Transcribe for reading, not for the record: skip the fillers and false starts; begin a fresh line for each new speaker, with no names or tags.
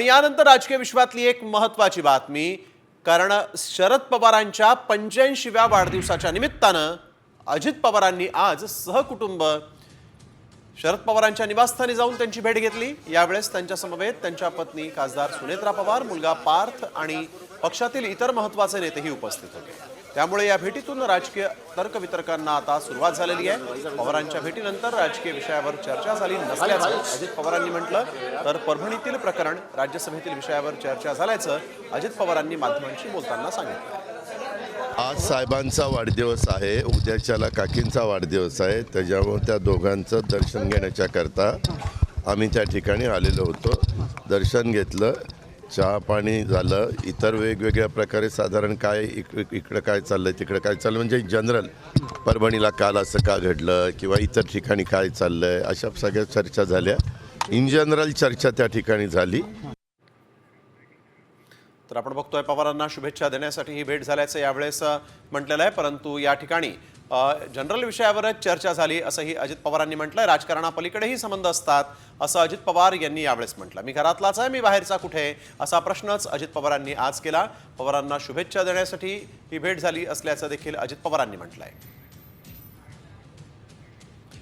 आणि यानंतर राजकीय विश्वातली एक महत्त्वाची बातमी, कारण शरद पवारांच्या 85व्या वाढदिवसाच्या निमित्तानं अजित पवारांनी आज सहकुटुंब शरद पवारांच्या निवासस्थानी जाऊन त्यांची भेट घेतली। यावेळेस त्यांच्या समवेत त्यांच्या पत्नी खासदार सुनेत्रा पवार, मुलगा पार्थ आणि पक्षातील इतर महत्त्वाचे नेतेही उपस्थित होते। त्यामुळे या भेटीतून राजकीय तर्कवितर्कांना आता सुरुवात झालेली आहे। पवारांच्या भेटीनंतर राजकीय विषयावर चर्चा झाली नसल्याचं अजित पवारांनी म्हटलं, तर परभणीतील प्रकरण राज्यसभेतील विषयावर चर्चा झाल्याचं अजित पवारांनी माध्यमांशी बोलताना सांगितलं।
आज साहेबांचा वाढदिवस आहे, उद्याच्याला काकींचा वाढदिवस आहे, त्याच्यामुळे त्या दोघांचं दर्शन घेण्याच्या करता आम्ही त्या ठिकाणी आलेलो होतो। दर्शन घेतलं, चहा पाणी झालं, इतर वेगवेगळ्या प्रकारे साधारण काय इकडं काय चाललंय तिकडं काय चाललं म्हणजे जनरल परभणीला काल असं का घडलं किंवा इतर ठिकाणी काय चाललंय अशा सगळ्या चर्चा झाल्या। इन जनरल चर्चा त्या ठिकाणी झाली।
तर आपण बघतोय पवारांना शुभेच्छा देण्यासाठी ही भेट झाल्याचं यावेळेस म्हटलेलं आहे, परंतु या ठिकाणी जनरल विषयावरच चर्चा झाली असंही अजित पवारांनी म्हटलंय। राजकारणापलीकडेही संबंध असतात असं अजित पवार यांनी यावेळेस म्हटलं। मी घरातलाच आहे, मी बाहेरचा कुठे असा प्रश्नच अजित पवारांनी आज केला। पवारांना शुभेच्छा देण्यासाठी ही भेट झाली असल्याचं देखील अजित पवारांनी म्हटलंय।